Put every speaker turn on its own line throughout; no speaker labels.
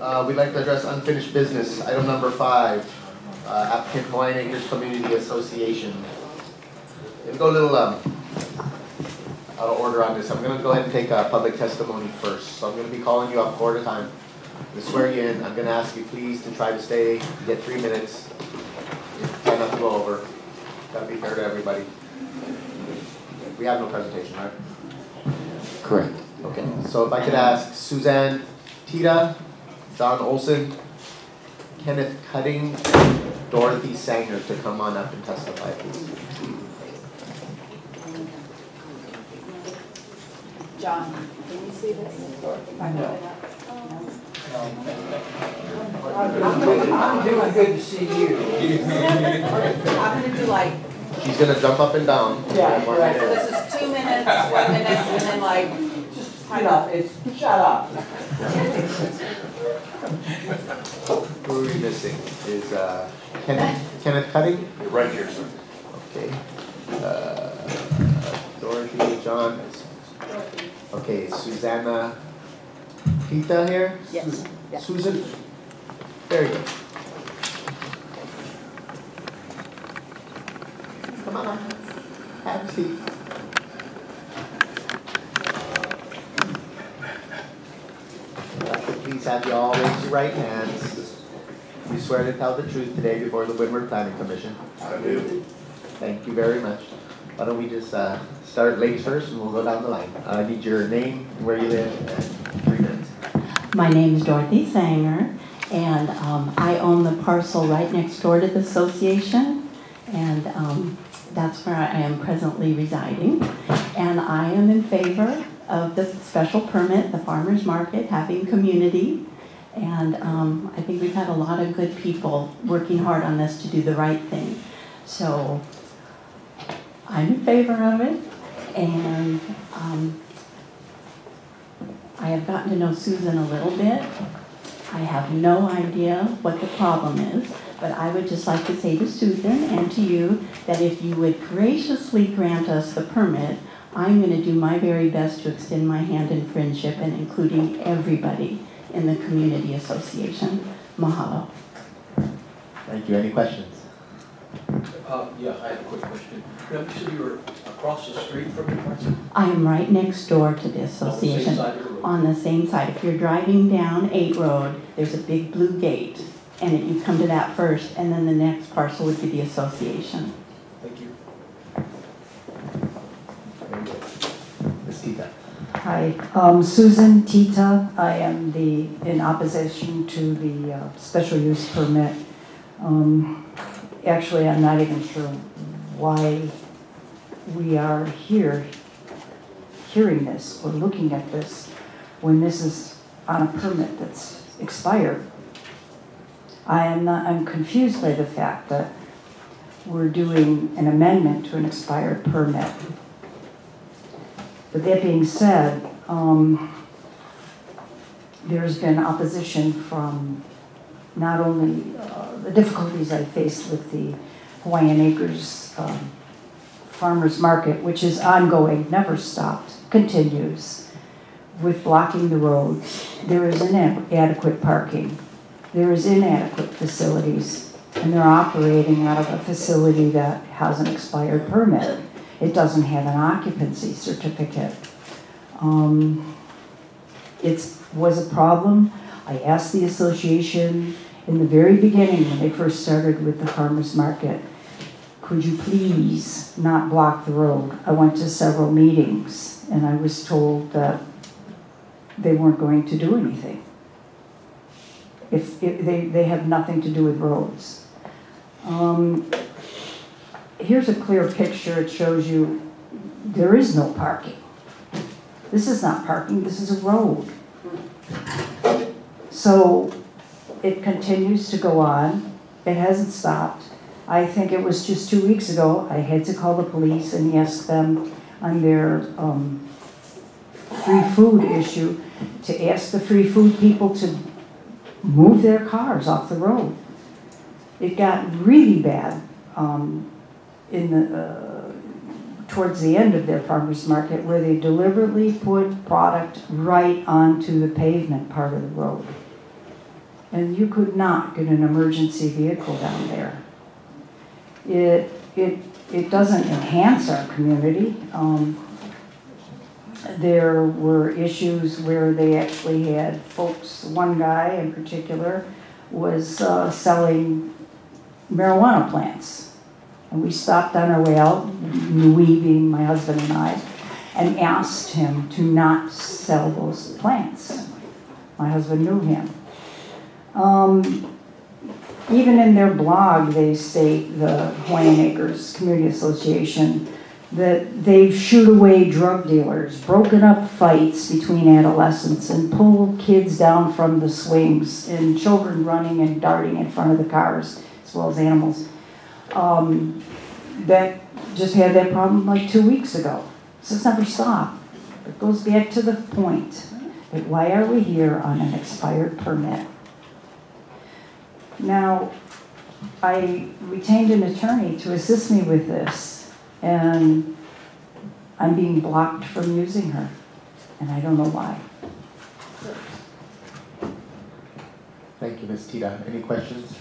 We'd like to address unfinished business. Item number 5, applicant Hawaiian Acres Community Association. We'll go a little out of order on this. I'm going to go ahead and take public testimony first. So I'm going to be calling you up 4 at a time. I'm going to swear you in. I'm going to ask you please to try to stay, get 3 minutes. Try not to go over. Got to be fair to everybody. We have no presentation, right?
Correct.
Okay. So if I could ask Suzanne Tita, John Olson, Kenneth Cutting, Dorothy Sanger to come on up and testify, please.
John, can you see this? If I hold it up?
I'm doing good to see you.
I'm going to do like,
She's going to jump up and down.
Yeah, right.
so this is 2 minutes, 1 minute, and then like,
Just, you know, it's, shut up.
Who are we missing? Is Kenneth Cutting?
Right here, sir.
Okay. Dorothy, John. Okay, Susanna Pita here?
yes. Yeah.
Susan? Very good. Come on up. Have a seat. Please have you all raise your right hands. You swear to tell the truth today before the Windward Planning Commission.
I do.
Thank you very much. Why don't we just start ladies first and we'll go down the line. I need your name, where you live, and 3 minutes.
My name is Dorothy Sanger, and I own the parcel right next door to the association, and that's where I am presently residing. And I am in favor of the special permit, the farmers market, having community, and I think we've had a lot of good people working hard on this to do the right thing. So I'm in favor of it, and I have gotten to know Susan a little bit. I have no idea what the problem is, but I would just like to say to Susan and to you that if you would graciously grant us the permit, I'm going to do my very best to extend my hand in friendship and including everybody in the community association. Mahalo.
Thank you. Any questions?
Yeah, I have a quick question. Now, you said you were across the street from the parcel?
I am right next door to the association. On the same side. If you're driving down 8 Road, there's a big blue gate, and you come to that first, and then the next parcel would be the association.
Thank you.
Very good. Ms. Tita.
Hi, Susan Tita. I am in opposition to the special use permit. Actually, I'm not even sure why we are here hearing this or looking at this when this is on a permit that's expired. I'm confused by the fact that we're doing an amendment to an expired permit. But that being said, there's been opposition from not only the difficulties I faced with the Hawaiian Acres farmers market, which is ongoing, never stopped, continues, with blocking the roads. There is inadequate parking. There is inadequate facilities, and they're operating out of a facility that has an expired permit. It doesn't have an occupancy certificate. It was a problem. I asked the association in the very beginning when they first started with the farmers market, could you please not block the road? I went to several meetings and I was told that they weren't going to do anything. If they have nothing to do with roads. Here's a clear picture. It shows you there is no parking. This is not parking, this is a road. So it continues to go on. It hasn't stopped. I think it was just 2 weeks ago, I had to call the police and ask them on their free food issue to ask the free food people to move their cars off the road. It got really bad towards the end of their farmers market, where they deliberately put product right onto the pavement part of the road. and you could not get an emergency vehicle down there. It doesn't enhance our community. There were issues where they actually had folks, one guy in particular was selling marijuana plants. And we stopped on our way out, we being my husband and I, and asked him to not sell those plants. My husband knew him. Even in their blog, they state, the Hawaiian Acres Community Association, that they've shooed away drug dealers, broken up fights between adolescents, and pulled kids down from the swings, and children running and darting in front of the cars, as well as animals. That just had that problem like 2 weeks ago. So it's never stopped. It goes back to the point that why are we here on an expired permit? Now, I retained an attorney to assist me with this, and I'm being blocked from using her, and I don't know why.
Thank you, Ms. Tita. Any questions?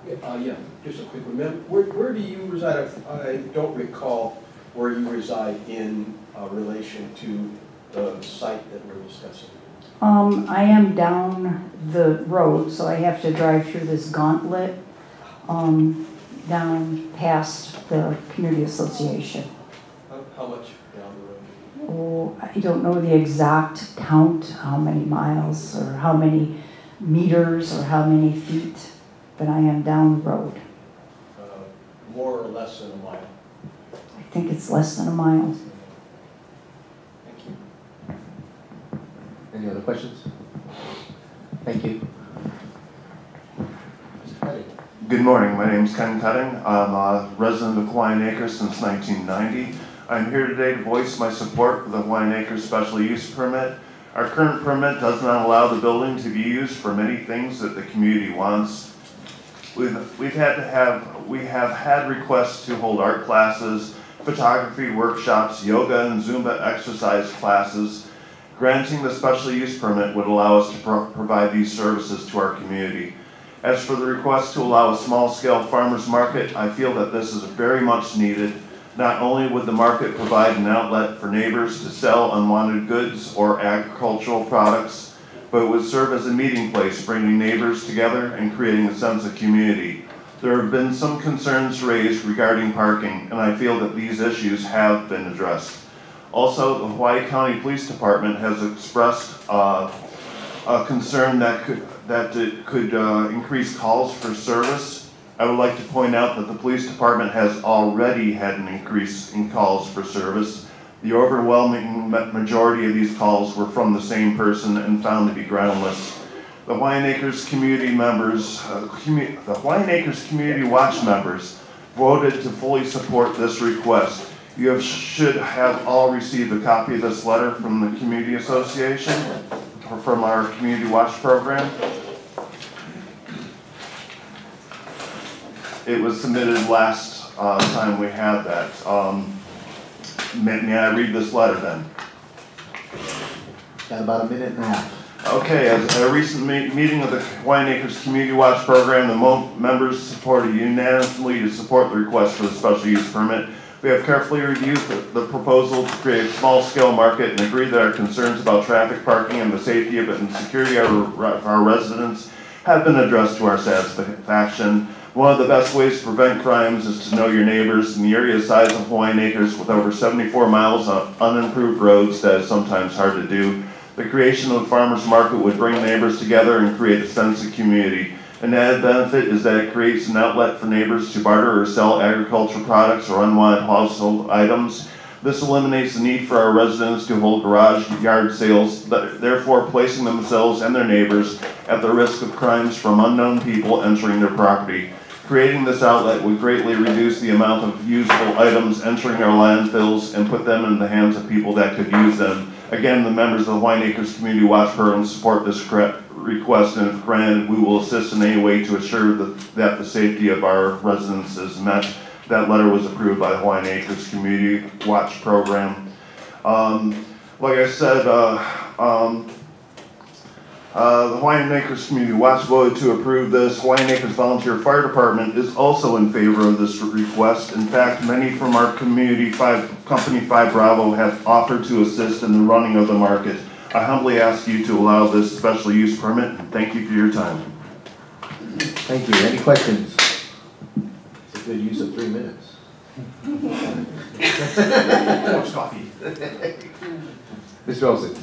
Yeah, just a quick one. Ma'am, where do you reside? I don't recall where you reside in relation to the site that we're discussing.
I am down the road, so I have to drive through this gauntlet down past the community association.
How much down the road?
Oh, I don't know the exact count, how many miles or how many meters or how many feet, but I am down the road.
More or less than a mile?
I think it's less than a mile.
Thank you.
Any other questions? Thank you. Mr. Cuddy.
Good morning, my name is Ken Cutting. I'm a resident of Hawaiian Acres since 1990. I'm here today to voice my support for the Hawaiian Acres special use permit. Our current permit does not allow the building to be used for many things that the community wants. We have had requests to hold art classes, photography workshops, yoga and Zumba exercise classes. Granting the special use permit would allow us to provide these services to our community. As for the request to allow a small-scale farmers market, I feel that this is very much needed. Not only would the market provide an outlet for neighbors to sell unwanted goods or agricultural products, but it would serve as a meeting place, bringing neighbors together and creating a sense of community. There have been some concerns raised regarding parking, and I feel that these issues have been addressed. Also, the Hawaii County Police Department has expressed a concern that it could increase calls for service. I would like to point out that the police department has already had an increase in calls for service. The overwhelming majority of these calls were from the same person and found to be groundless. The Hawaiian Acres community members, the Hawaiian Acres Community Watch members voted to fully support this request. You should have all received a copy of this letter from the Community Association, or from our Community Watch program. It was submitted last time we had that. May I read this letter then?
Got about a minute and a half.
Okay, at a recent meeting of the Hawaiian Acres Community Watch program, the members supported unanimously to support the request for the special use permit. We have carefully reviewed the proposal to create a small-scale market and agreed that our concerns about traffic, parking, and the safety of it and security of our residents have been addressed to our satisfaction. One of the best ways to prevent crimes is to know your neighbors. In the area size of Hawaiian Acres, with over 74 miles of unimproved roads, that is sometimes hard to do. The creation of a farmers market would bring neighbors together and create a sense of community. An added benefit is that it creates an outlet for neighbors to barter or sell agricultural products or unwanted household items. This eliminates the need for our residents to hold garage yard sales, therefore placing themselves and their neighbors at the risk of crimes from unknown people entering their property. Creating this outlet would greatly reduce the amount of usable items entering our landfills and put them in the hands of people that could use them. Again, the members of the Hawaiian Acres Community Watch Program support this request, and if granted, we will assist in any way to assure that the safety of our residents is met. That letter was approved by the Hawaiian Acres Community Watch Program. Like I said, The Hawaiian Acres Community Watch voted to approve this. Hawaiian Acres Volunteer Fire Department is also in favor of this request. In fact, many from our community, Company 5 Bravo, have offered to assist in the running of the market. I humbly ask you to allow this special use permit, and thank you for your time.
Thank you. Any questions? It's a good use of 3 minutes.
Much coffee.
Mr. Olson.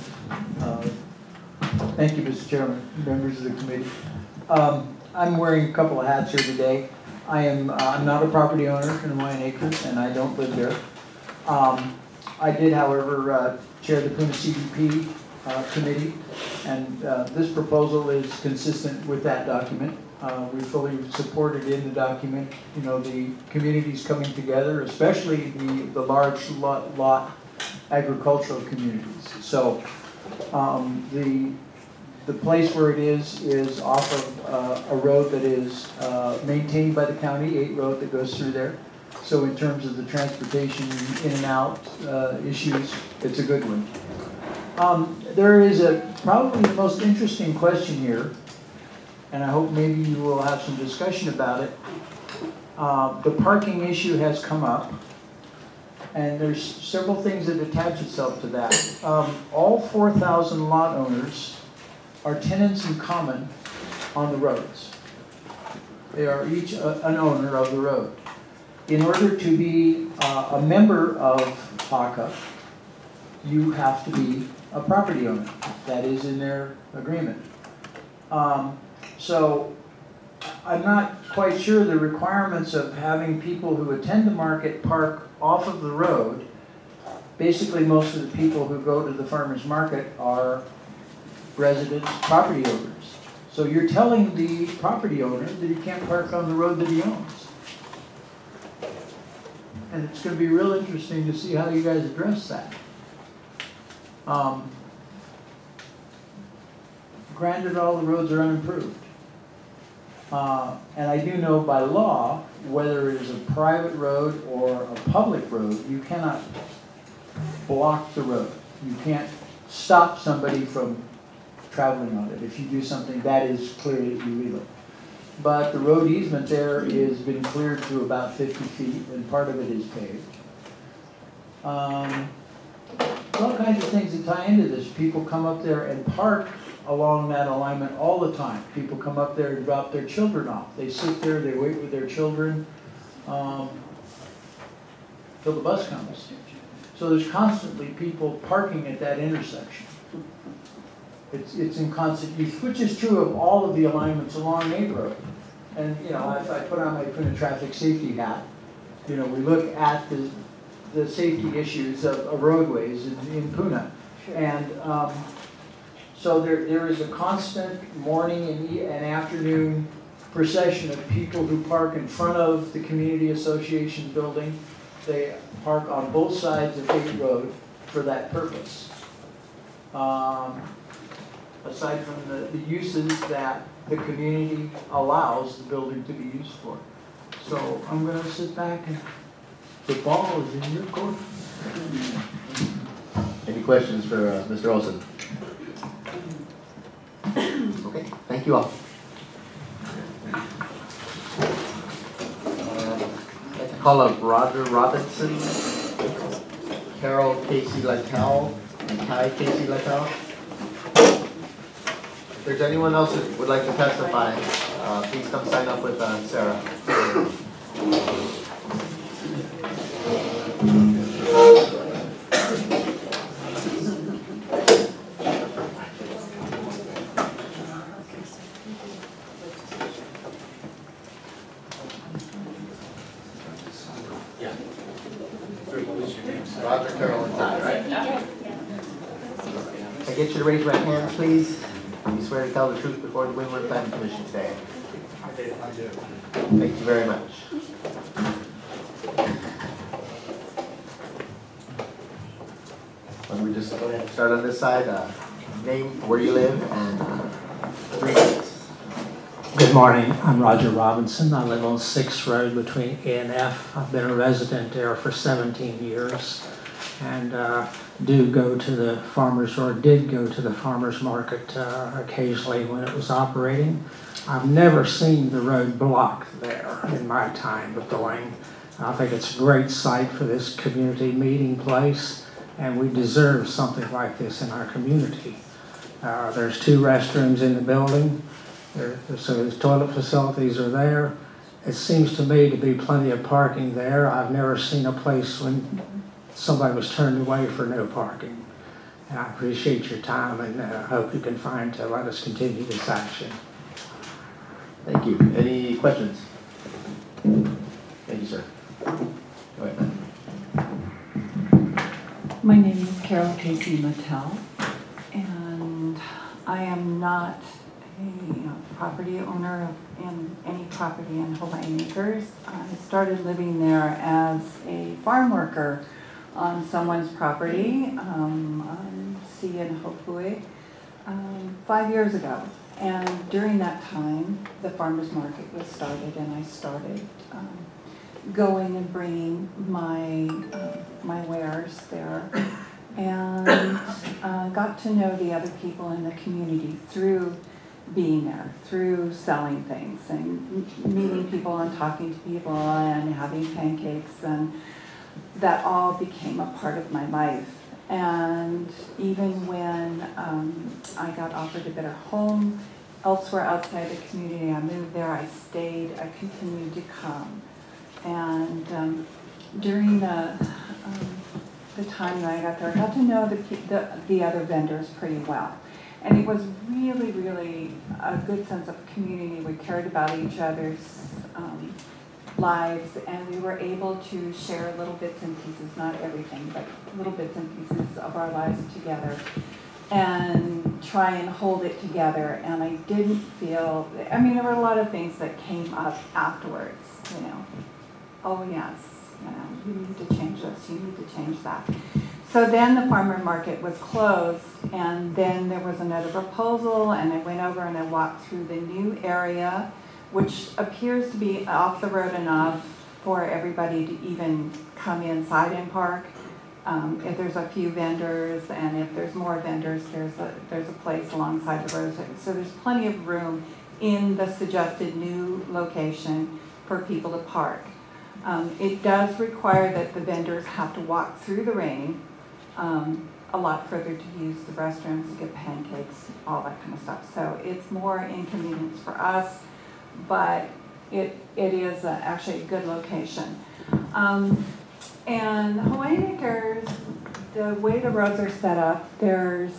Thank you, Mr. Chairman, members of the committee. I'm wearing a couple of hats here today. I'm not a property owner in Hawaiian Acres, and I don't live there. I did, however, chair the Puna CDP committee, and this proposal is consistent with that document. We fully supported in the document, you know, the communities coming together, especially the large lot agricultural communities. So the place where it is off of a road that is maintained by the county, 8 road that goes through there. So in terms of the transportation in and out issues, it's a good one. There is probably the most interesting question here, and I hope maybe you will have some discussion about it. The parking issue has come up, and there's several things that attach itself to that. All 4,000 lot owners are tenants in common on the roads. They are each an owner of the road. In order to be a member of PACA, you have to be a property owner. That is in their agreement. So I'm not quite sure the requirements of having people who attend the market park off of the road. Basically, most of the people who go to the farmer's market are residents, property owners. So you're telling the property owner that he can't park on the road that he owns. And it's going to be real interesting to see how you guys address that. Granted, all the roads are unimproved. And I do know by law, whether it is a private road or a public road, you cannot block the road. You can't stop somebody from traveling on it. If you do something, that is clearly illegal. But the road easement there has been cleared to about 50 feet, and part of it is paved. All kinds of things that tie into this. People come up there and park along that alignment all the time. People come up there and drop their children off. They sit there, they wait with their children till the bus comes. So there's constantly people parking at that intersection. It's in constant use, which is true of all of the alignments along Main Road. And you know, if I put on my Puna traffic safety hat, you know, we look at the safety issues of roadways in Puna. And so there is a constant morning and afternoon procession of people who park in front of the community association building. They park on both sides of 8 Road for that purpose. Aside from the uses that the community allows the building to be used for. So I'm going to sit back and the ball is in your court.
Any questions for Mr. Olson? Okay, thank you all. I'd like to call up Roger Robinson, Carol Casey Lytle, and Ty Casey Lytle. If there's anyone else that would like to testify, please come sign up with Sarah. Roger, Carol, and Ty, right? Can I get you to raise your right hands, please? You swear to tell the truth before the Windward Planning Commission today?
I do.
Thank you very much. Why don't we just go ahead and start on this side? Name, where you live, and 3 minutes.
Good morning, I'm Roger Robinson. I live on 6th Road between A and F. I've been a resident there for 17 years. and do go to the farmers, or did go to the farmers market occasionally when it was operating. I've never seen the road blocked there in my time of going. I think it's a great site for this community meeting place, and we deserve something like this in our community. There's 2 restrooms in the building, so the toilet facilities are there. It seems to me to be plenty of parking there. I've never seen a place when somebody was turned away for no parking. And I appreciate your time, and hope you can find to let us continue this action.
Thank you. Any questions? Thank you, sir. Go ahead.
My name is Carol Casey Mattel, and I am not a property owner in any property in Hawaiian Acres. I started living there as a farm worker on someone's property on Sea and Hopui 5 years ago. And during that time, the farmers market was started, and I started going and bringing my wares there, and got to know the other people in the community through being there, through selling things and meeting people and talking to people and having pancakes, and that all became a part of my life. And even when I got offered a better home elsewhere outside the community, I moved there, I stayed, I continued to come. And during the time that I got there, I got to know the other vendors pretty well. And it was really, really a good sense of community. We cared about each other's lives, and we were able to share little bits and pieces, not everything, but little bits and pieces of our lives together, and try and hold it together. And I didn't feel, I mean, there were a lot of things that came up afterwards, you know. Oh yes, you know, you need to change this, you need to change that. So then the farmer market was closed, and then there was another proposal, and I went over and I walked through the new area, which appears to be off the road enough for everybody to even come inside and park. If there's a few vendors, and if there's more vendors, there's a place alongside the road. So there's plenty of room in the suggested new location for people to park. It does require that the vendors have to walk through the rain a lot further to use the restrooms, to get pancakes, all that kind of stuff. So it's more inconvenience for us, but it is actually a good location. And Hawaiian Acres, the way the roads are set up, there's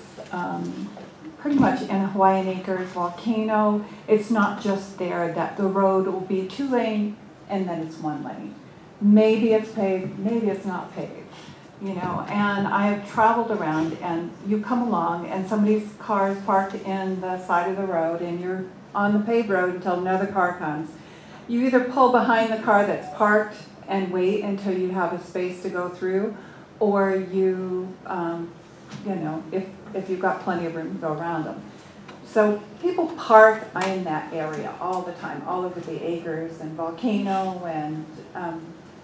pretty much in Hawaiian Acres Volcano, it's not just there that the road will be 2-lane and then it's 1 lane. Maybe it's paved, maybe it's not paved, you know. And I have traveled around, and you come along and somebody's car is parked in the side of the road, and you're on the paved road until another car comes. You either pull behind the car that's parked and wait until you have a space to go through, or you, you know, if you've got plenty of room to go around them. So people park in that area all the time, all over the acres and Volcano and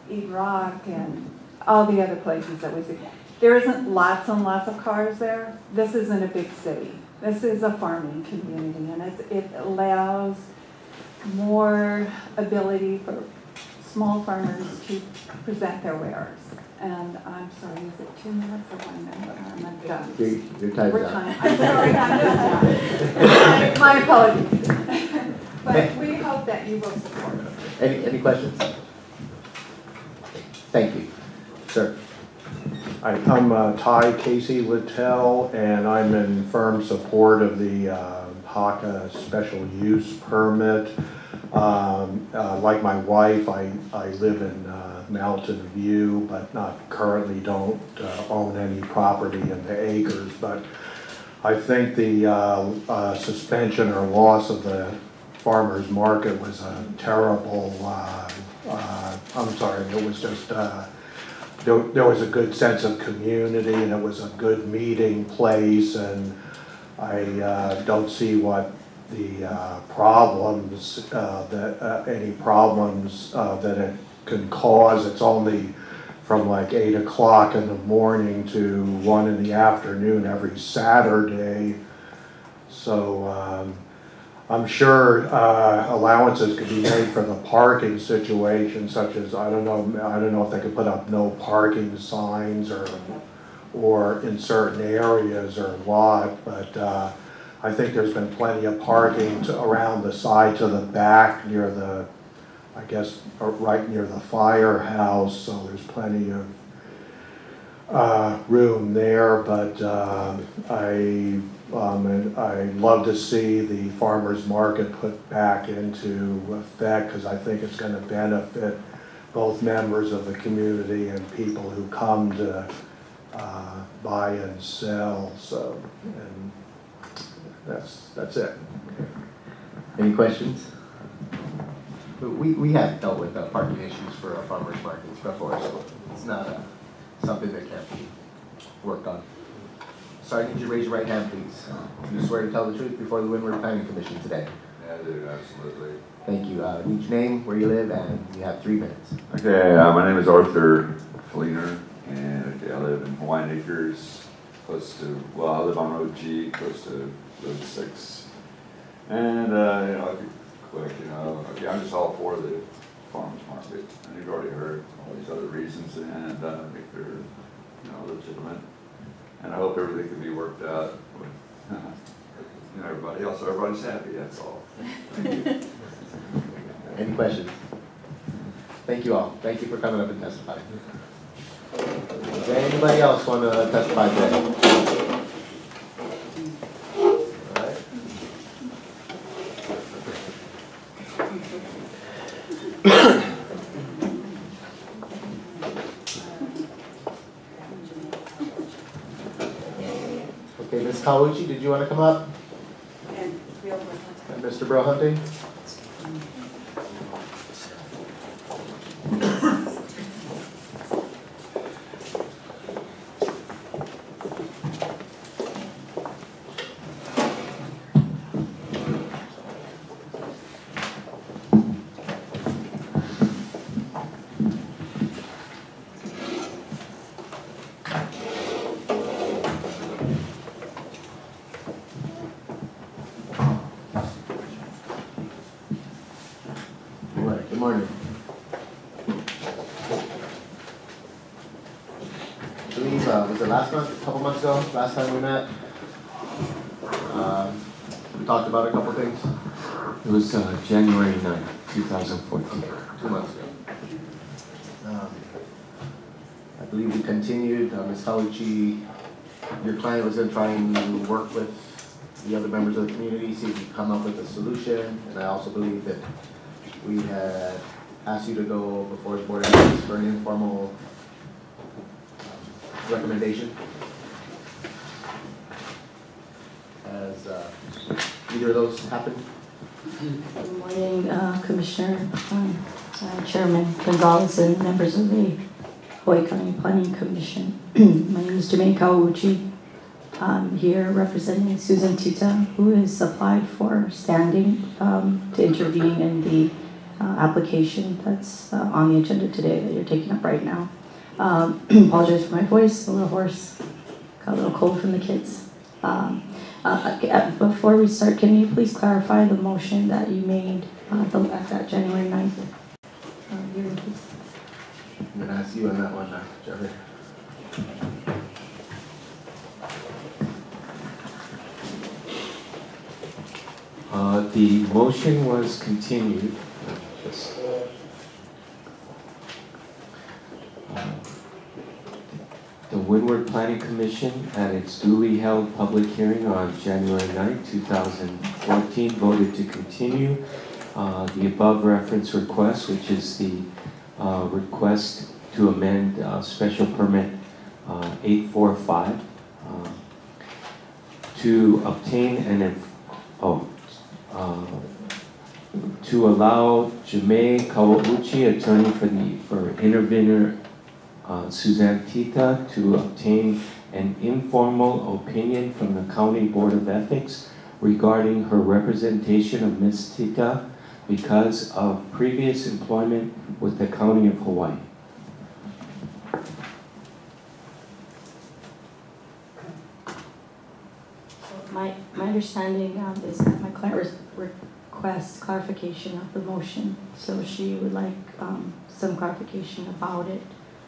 Eat Rock and all the other places that we see. There isn't lots and lots of cars there. This isn't a big city. This is a farming community, and it allows more ability for small farmers to present their wares. And I'm sorry, is it 2 minutes or 1 minute? I'm done.
Your time's up.
I'm sorry, I'm just my apologies. But we hope that you will support it.
Any questions? Thank you. Sir.
I'm Ty Casey Littell, and I'm in firm support of the HACA special use permit. Like my wife, I live in Mountain View, but currently don't own any property in the acres. But I think the suspension or loss of the farmers market was a terrible, I'm sorry, it was just, there was a good sense of community, and it was a good meeting place, and I don't see what the problems, any problems that it can cause. It's only from like 8 o'clock in the morning to 1 in the afternoon every Saturday. So I'm sure allowances could be made for the parking situation, such as, I don't know if they could put up no parking signs or in certain areas or what, but I think there's been plenty of parking around the side to the back near the, I guess, right near the firehouse, so there's plenty of room there, but I'd love to see the farmers market put back into effect, because I think it's going to benefit both members of the community and people who come to buy and sell. So, and that's it.
Any questions? We have dealt with parking issues for our farmers markets before, so it's not something that can't be worked on. Sergeant, could you raise your right hand, please? Do you swear to tell the truth before the Windward Planning Commission today?
Yeah, I do, absolutely.
Thank you. Need your name, where you live, and you have 3 minutes.
Okay, my name is Arthur Fleener, and I live in Hawaiian Acres, close to, well, I live on Road G, close to Road 6. And, I'll be quick, okay, I'm just all for the farmers market, and you've already heard all these other reasons, and I think they're, legitimate. And I hope everything can be worked out with, everybody else, so everybody's happy, that's all. Thank you.
Any questions? Thank you all. Thank you for coming up and testifying. Does anybody else want to testify today? Okay, Ms. Kawauchi, did you want to come up? And Mr. Brohunting? Good morning. I believe, was it last month, a couple months ago, last time we met? We talked about a couple things.
It was January 9th, 2014.
2 months ago. I believe we continued. Ms. Kawauchi, your client was going to try and work with the other members of the community, see if we come up with a solution. And I also believe that we had asked you to go before the board of ethics for an informal recommendation. Has either of those happened?
Good morning, Commissioner, Chairman Gonzalez, and members of the Hawaii County Planning Commission. My name is Jermaine Kawauchi. I'm here representing Susan Tita, who has applied for standing to intervene in the application that's on the agenda today that you're taking up right now. Apologize for my voice, a little hoarse, got a little cold from the kids. Before we start, can you please clarify the motion that you made at that January 9th hearing, please?
I'm going to ask you on that one, Jeffrey.
The motion was continued. The Windward Planning Commission, at its duly held public hearing on January 9, 2014, voted to continue the above reference request, which is the request to amend special permit 845 to obtain an to allow Jermaine Kawauchi, attorney for intervener Suzanne Tita, to obtain an informal opinion from the County Board of Ethics regarding her representation of Ms. Tita because of previous employment with the County of Hawaii.
My understanding is that my client requests clarification of the motion, so she would like some clarification about it,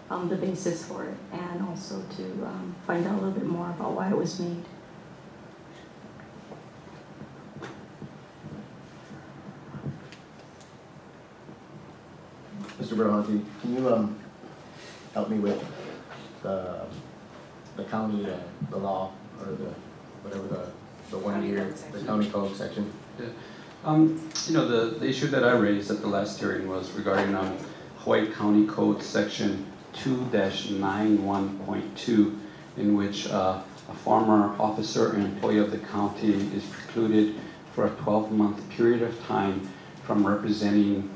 the basis for it, and also to find out a little bit more about why it was made.
Mr. Berlanti, can you help me with the county, the law, or the, whatever the 1 year, the county code section?
Yeah. You know, the issue that I raised at the last hearing was regarding Hawaii County Code Section 2-91.2, in which a former officer and employee of the county is precluded for a 12-month period of time from representing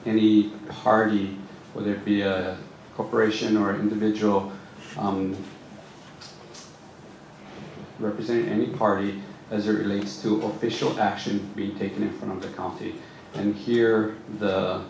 any party, whether it be a corporation or an individual, representing any party as it relates to official action being taken in front of the county. And here, the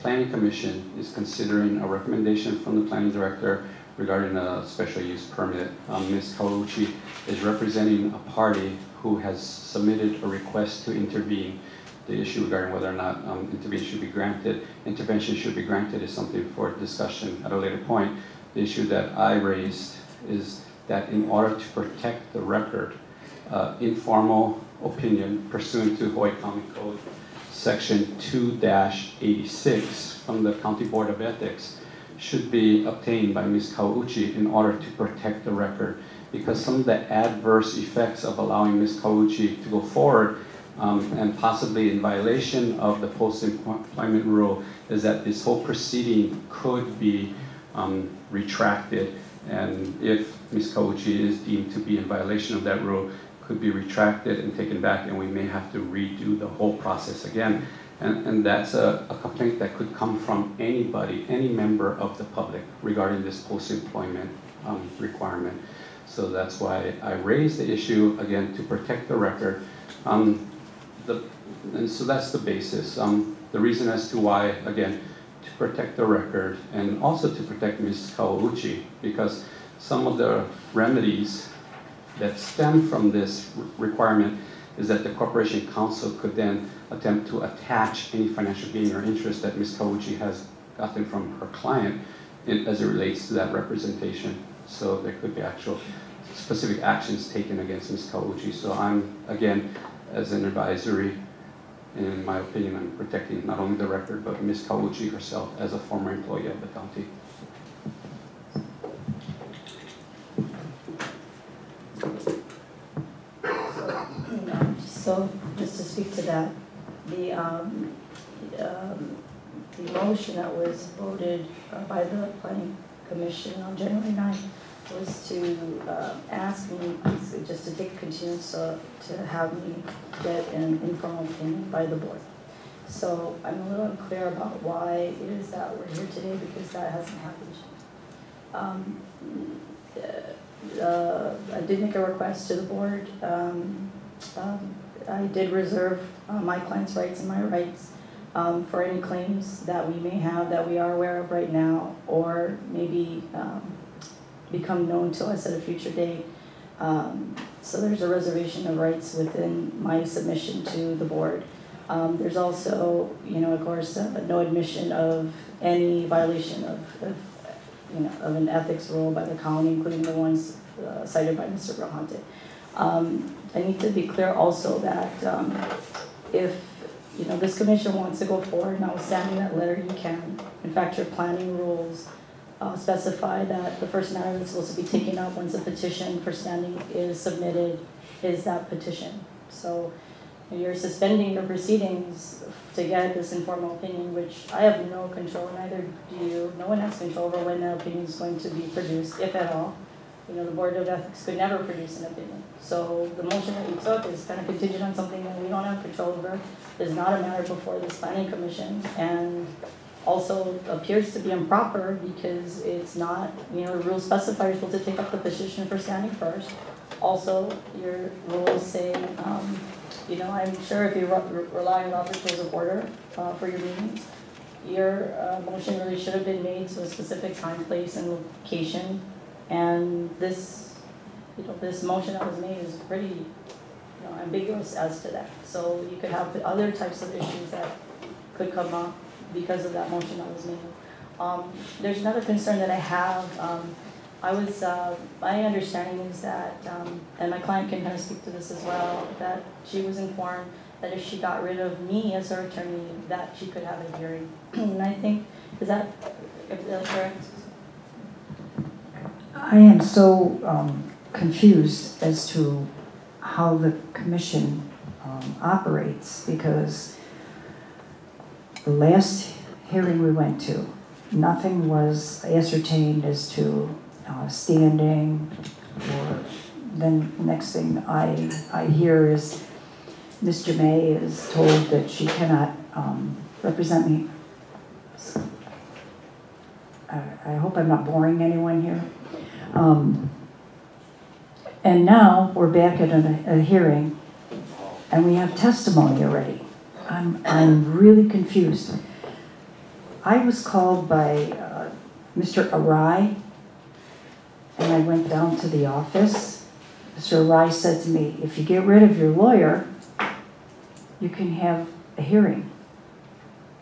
Planning Commission is considering a recommendation from the Planning Director regarding a special use permit. Ms. Kawauchi is representing a party who has submitted a request to intervene. The issue regarding whether or not intervention should be granted is something for discussion at a later point. The issue that I raised is that in order to protect the record, informal opinion pursuant to Hawaii County Code Section 2-86 from the County Board of Ethics should be obtained by Ms. Kawauchi in order to protect the record, because some of the adverse effects of allowing Ms. Kawauchi to go forward and possibly in violation of the post-employment rule is that this whole proceeding could be retracted, and if Ms. Kawauchi is deemed to be in violation of that rule, could be retracted and taken back, and we may have to redo the whole process again. And that's a complaint that could come from anybody, any member of the public regarding this post-employment requirement. So that's why I raised the issue, again, to protect the record. And so that's the basis. The reason as to why, again, to protect the record and also to protect Ms. Kawauchi, because some of the remedies that stem from this requirement is that the Corporation Counsel could then attempt to attach any financial gain or interest that Ms. Kawauchi has gotten from her client as it relates to that representation. So there could be actual specific actions taken against Ms. Kawauchi. So I'm, again, as an advisory, in my opinion, I'm protecting not only the record, but Ms. Kawauchi herself as a former employee of the county.
So just to speak to that, the motion that was voted by the Planning Commission on January 9th was to ask me just to take continuance to have me get an informal opinion by the board. So I'm a little unclear about why it is that we're here today, because that hasn't happened. I did make a request to the board. I did reserve my client's rights and my rights for any claims that we may have that we are aware of right now, or maybe become known to us at a future date. So there's a reservation of rights within my submission to the board. There's also, of course, no admission of any violation of an ethics rule by the county, including the ones cited by Mr. Brahante. I need to be clear also that if this commission wants to go forward, notwithstanding that letter, you can. In fact, your planning rules specify that the first matter that's supposed to be taken up once a petition for standing is submitted is that petition. So you're suspending your proceedings to get this informal opinion, which I have no control, neither do you. No one has control over when that opinion is going to be produced, if at all. The Board of Ethics could never produce an opinion. So the motion that you took is kind of contingent on something that we don't have control over. It's not a matter before this Planning Commission, and also appears to be improper because it's not, the rules specify you're supposed to take up the petition for standing first. Also, your rules say, I'm sure if you rely on Robert's Rules of Order for your meetings, your motion really should have been made to a specific time, place, and location
And this, this motion that was made is pretty, ambiguous as to that. So you could have other types of issues that could come up because of that motion that was made. There's another concern that I have. My understanding is that, and my client can kind of speak to this as well, that she was informed that if she got rid of me as her attorney, that she could have a hearing. And I think, is that correct?
I am so confused as to how the commission operates, because the last hearing we went to, nothing was ascertained as to standing, or then the next thing I hear is Mr. May is told that she cannot represent me. I hope I'm not boring anyone here. And now we're back at a hearing, and we have testimony already. I'm really confused. I was called by Mr. Arai, and I went down to the office. Mr. Arai said to me, if you get rid of your lawyer, you can have a hearing.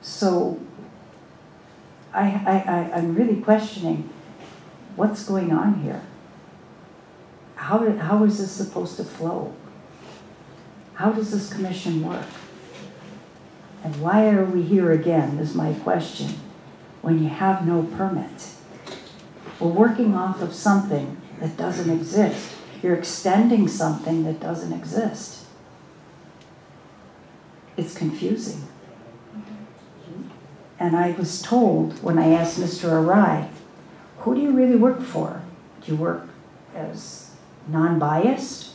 So I'm really questioning what's going on here. How is this supposed to flow? How does this commission work? And why are we here again, is my question, when you have no permit? We're working off of something that doesn't exist. You're extending something that doesn't exist. It's confusing. And I was told when I asked Mr. Arai, who do you really work for? Do you work as non-biased?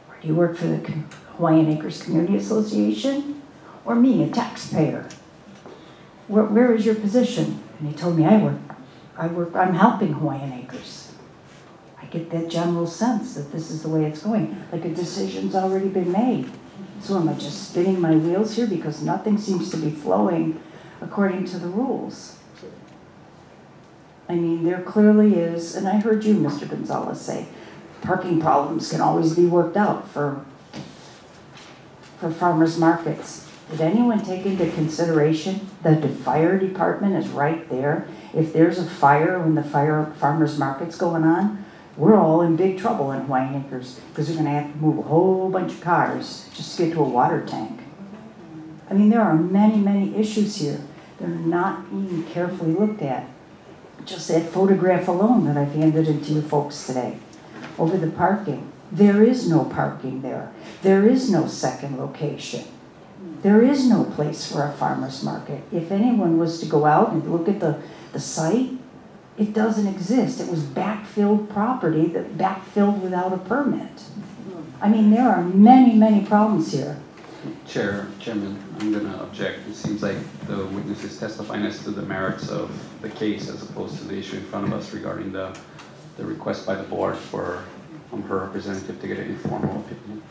Or do you work for the Hawaiian Acres Community Association? Or me, a taxpayer? Where is your position? And he told me I'm helping Hawaiian Acres. I get that general sense that this is the way it's going, like a decision's already been made. So am I just spinning my wheels here because nothing seems to be flowing according to the rules? I mean, there clearly is, and I heard you, Mr. Gonzalez, say, parking problems can always be worked out for farmers markets. Did anyone take into consideration that the fire department is right there? If there's a fire when the farmers market's going on, we're all in big trouble in Hawaiian Acres because we're going to have to move a whole bunch of cars just to get to a water tank. I mean, there are many, many issues here that are not even carefully looked at. Just that photograph alone that I've handed into you folks today over the parking. There is no parking there. There is no second location. There is no place for a farmer's market. If anyone was to go out and look at the site, it doesn't exist. It was backfilled property that backfilled without a permit. I mean, there are many, many problems here.
Chairman, I'm going to object. It seems like the witness is testifying as to the merits of the case as opposed to the issue in front of us regarding the request by the board for her representative to get an informal opinion.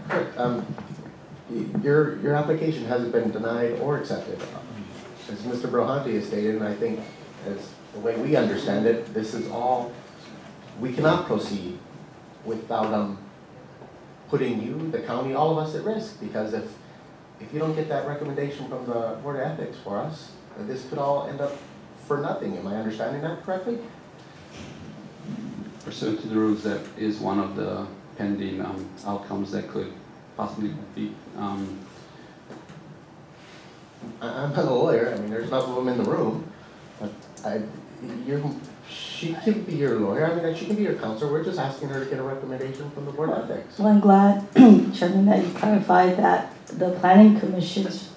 Your application hasn't been denied or accepted. As Mr. Brohanti has stated, and I think as the way we understand it, this is all, we cannot proceed without putting you, the county, all of us at risk, because if you don't get that recommendation from the Board of Ethics for us, this could all end up for nothing. Am I understanding that correctly?
Pursuant to the rules, that is one of the pending outcomes that could possibly be. I'm
not a lawyer. I mean, there's enough of them in the room. But she can be your lawyer. I mean, she can be your counselor. We're just asking her to get a recommendation from the Board of Ethics.
Well, I'm glad, Chairman, that you clarified that the Planning Commission's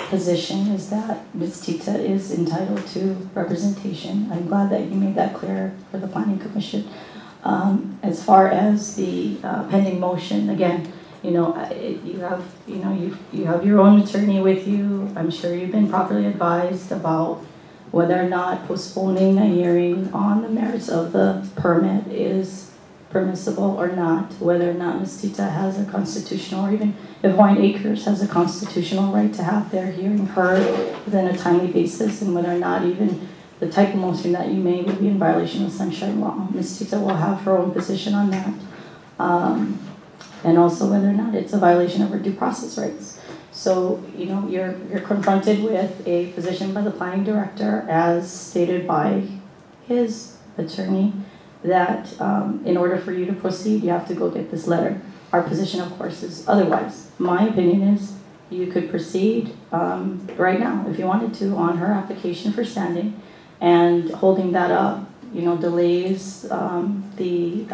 position is that Ms. Tita is entitled to representation. I'm glad that you made that clear for the Planning Commission. As far as the pending motion, again, you have your own attorney with you. I'm sure you've been properly advised about whether or not postponing a hearing on the merits of the permit is permissible or not, whether or not Ms. Tita has a constitutional, or even if Hawaiian Acres has a constitutional right to have their hearing heard within a timely basis, and whether or not even the type of motion that you made would be in violation of sunshine law. Ms. Tita will have her own position on that. And also whether or not it's a violation of her due process rights. So, you know, you're confronted with a position by the planning director as stated by his attorney that in order for you to proceed, you have to go get this letter. Our position, of course, is otherwise. My opinion is you could proceed right now if you wanted to on her application for standing, and holding that up, you know, delays the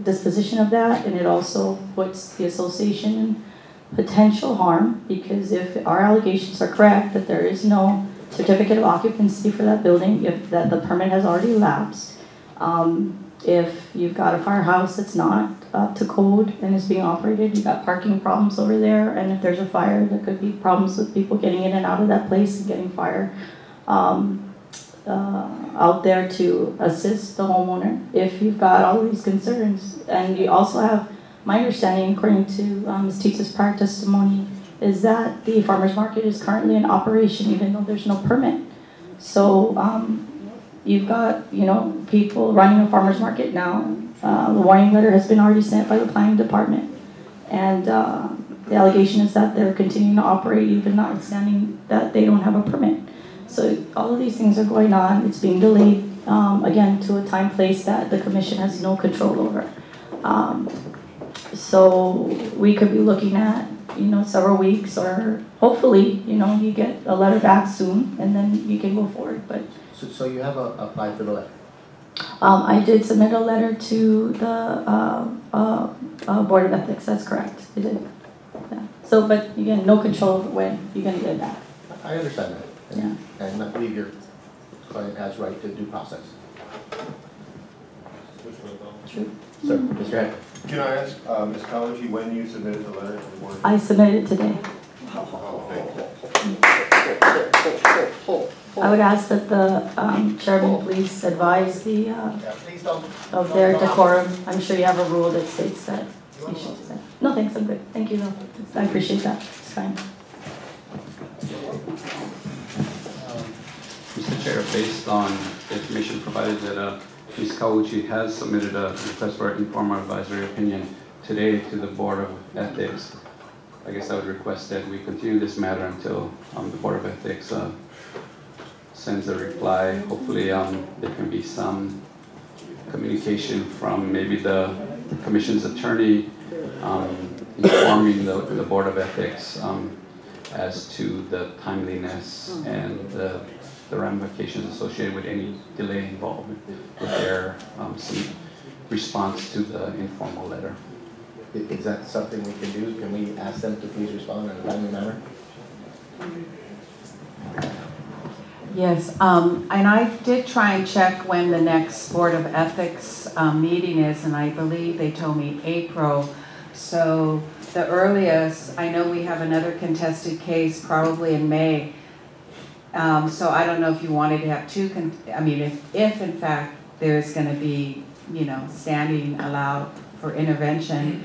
disposition of that, and it also puts the association in potential harm, because if our allegations are correct that there is no certificate of occupancy for that building, if that the permit has already lapsed, if you've got a firehouse that's not up to code and is being operated, you've got parking problems over there, and if there's a fire, there could be problems with people getting in and out of that place and getting fire out there to assist the homeowner. If you've got all these concerns, and you also have, my understanding, according to Ms. Tita's prior testimony, is that the farmer's market is currently in operation even though there's no permit. So you've got, you know, people running a farmer's market now. The warning letter has been already sent by the planning department, and the allegation is that they're continuing to operate even notwithstanding that they don't have a permit. So all of these things are going on. It's being delayed, again, to a time place that the commission has no control over. So we could be looking at, you know, several weeks, or hopefully, you know, you get a letter back soon and then you can go forward. But
So you have applied for the letter?
I did submit a letter to the Board of Ethics. That's correct. I did. Yeah. So, but again, no control over when you're going to get it back.
I understand that.
Yeah.
And I believe your client has right to due process.
True.
Sir, Mr. Head.
Can I ask, Ms. Kawachi, when you submitted the letter to the board?
I submitted it today. I would ask that the chairman please advise the
Please don't.
of their decorum. I'm sure you have a rule that states that you should say. No, thanks, I'm good. Thank you, though. I appreciate that. It's fine.
Mr. Chair, based on the information provided that Ms. Kawuchi has submitted a request for informal advisory opinion today to the Board of Ethics, I guess I would request that we continue this matter until the Board of Ethics sends a reply. Hopefully there can be some communication from maybe the Commission's attorney informing the Board of Ethics as to the timeliness and the ramifications associated with any delay involved with their some response to the informal letter.
Is that something we can do? Can we ask them to please respond in a timely manner?
Yes, and I did try and check when the next Board of Ethics meeting is, and I believe they told me April. So the earliest, I know we have another contested case probably in May. So I don't know if you wanted to have two, if in fact there's going to be, you know, standing allowed for intervention,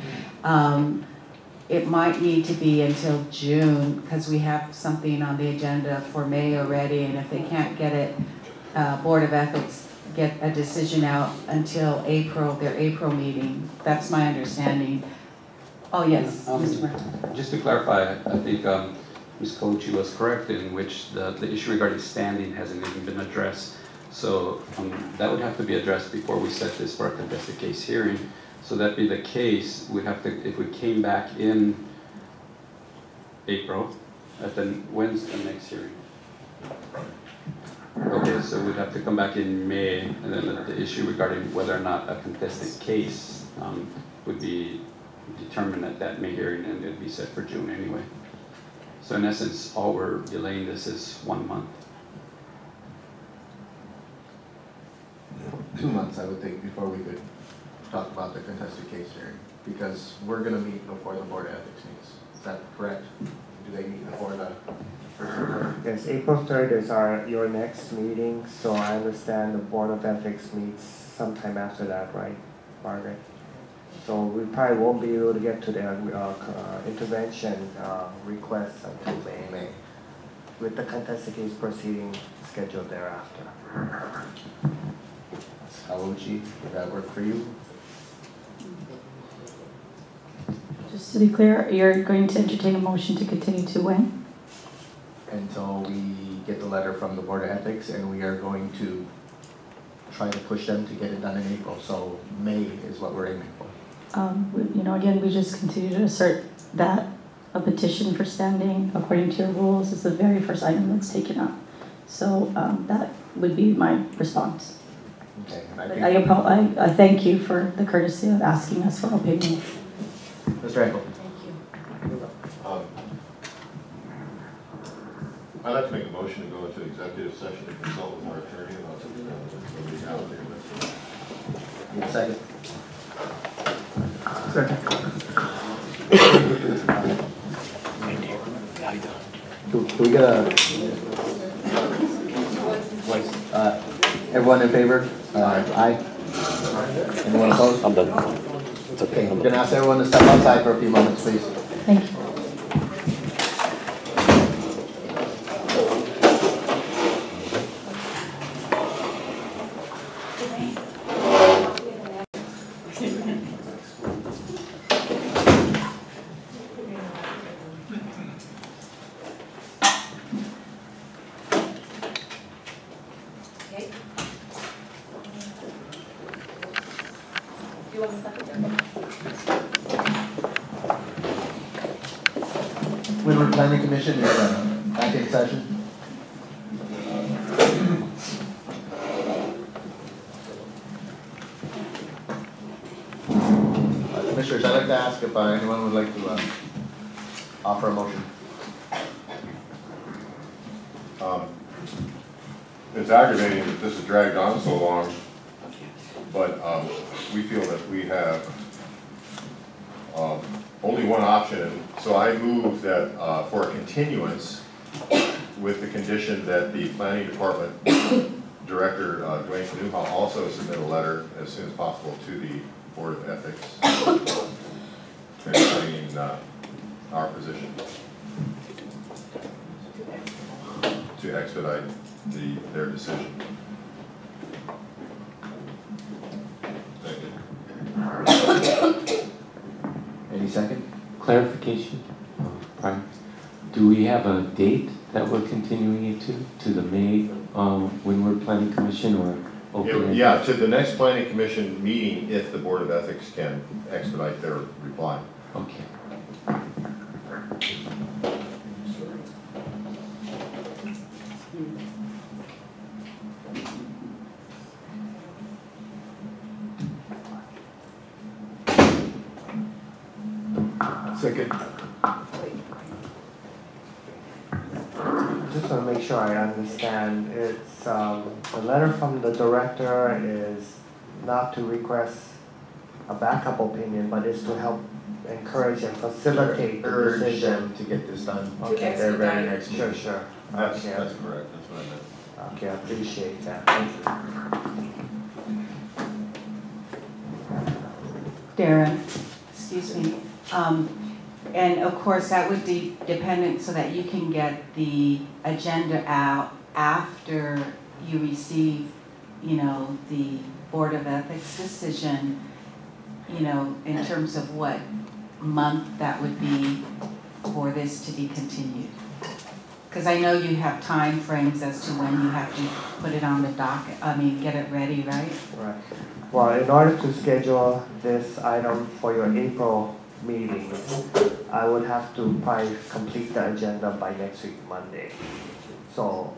it might need to be until June, because we have something on the agenda for May already, and if they can't get it, Board of Ethics get a decision out until April, their April meeting. That's my understanding. Oh, yes, Mr. Martin.
Just to clarify, I think Ms. Kouchi was correct in which the issue regarding standing hasn't even been addressed. So that would have to be addressed before we set this for a contested case hearing. So that be the case, we'd have to, if we came back in April, when's the next hearing? Okay, so we'd have to come back in May, and then the issue regarding whether or not a contested case would be determined at that May hearing, and it'd be set for June anyway. So in essence, all we're delaying this is 1 month.
2 months, I would think, before we could talk about the contested case hearing, because we're going to meet before the Board of Ethics meets. Is that correct? Do they meet before the first?
Yes, April 3rd is your next meeting, so I understand the Board of Ethics meets sometime after that, right, Margaret? So we probably won't be able to get to the intervention requests until May. with the contested case proceeding scheduled thereafter.
Kawauchi, would that work for you?
Just to be clear, you're going to entertain a motion to continue to when?
Until we get the letter from the Board of Ethics, and we are going to try to push them to get it done in April. So May is what we're aiming for.
Again, we just continue to assert that a petition for standing according to your rules is the very first item that's taken up. So that would be my response.
Okay.
I thank you for the courtesy of asking us for opinion.
Mr. Eckel.
I'd like to make a motion to go into executive session to consult with our attorney about the legality of this.
Need a second? Can we get a everyone in favor? Aye. Anyone opposed? I'm done. It's okay. I'm gonna ask everyone to step outside for a few moments, please.
Thank you.
Windward Planning Commission is back in session. Commissioners, I'd like to ask if anyone would like to offer a motion.
It's aggravating that this has dragged on so long, but we feel that we have only one option. So I move that for a continuance with the condition that the Planning Department Director, Dwayne Newhall, also submit a letter as soon as possible to the Board of Ethics explaining our position to expedite their decision. Thank you.
Any second?
Clarification, Brian. Do we have a date that we're continuing it to the May Windward Planning Commission or open?
Yeah, to the next Planning Commission meeting if the Board of Ethics can expedite their reply.
Okay.
Second.
Just want to make sure I understand. It's the letter from the director is not to request a backup opinion, but it's to help encourage and facilitate the
Urge
decision
them to get this done.
Okay,
Their very next
sure,
meeting.
sure.
That's
Okay,
correct. That's what I meant.
okay, I appreciate that. Thank you.
Dara, excuse me. And of course, that would be dependent so that you can get the agenda out after you receive, the Board of Ethics decision, in terms of what month that would be for this to be continued. Because I know you have time frames as to when you have to put it on the docket, get it ready, right?
Right. Well, in order to schedule this item for your April meeting, I would have to probably complete the agenda by next week, Monday. So,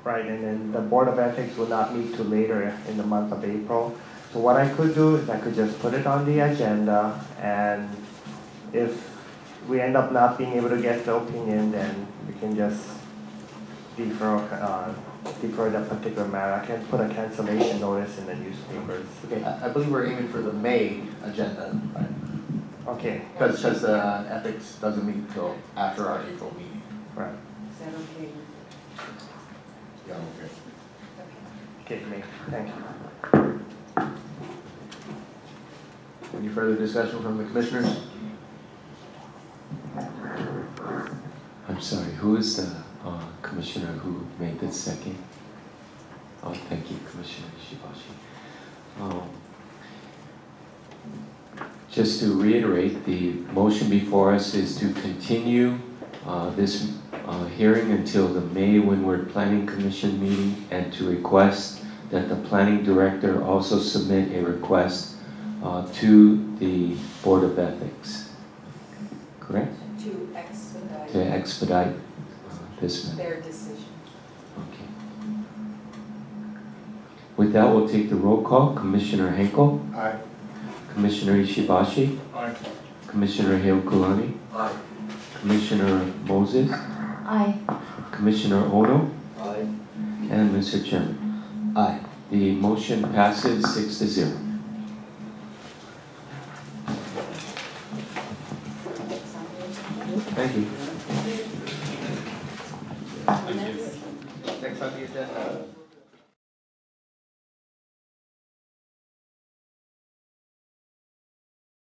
right, and then the Board of Ethics will not meet till later in the month of April. So what I could do is I could just put it on the agenda, and if we end up not being able to get the opinion, then we can just defer that particular matter. I can put a cancellation notice in the newspapers.
Okay, I believe we're aiming for the May agenda, right?
Okay.
Because ethics doesn't meet until after our April meeting.
Right.
Is that okay?
Yeah, okay.
Okay, May. Thank you.
Any further discussion from the commissioners?
I'm sorry, who is the commissioner who made the second? Oh, thank you, Commissioner Ishibashi. Just to reiterate, the motion before us is to continue this hearing until the May Windward Planning Commission meeting, and to request that the planning director also submit a request to the Board of Ethics. Correct? To expedite this matter.
Their decision.
Okay. With that, we'll take the roll call. Commissioner Henkel?
Aye.
Commissioner Ishibashi?
Aye.
Commissioner Heokulani?
Aye.
Commissioner Moses?
Aye.
Commissioner Ono?
Aye.
And Mr. Chairman?
Aye.
The motion passes 6-0.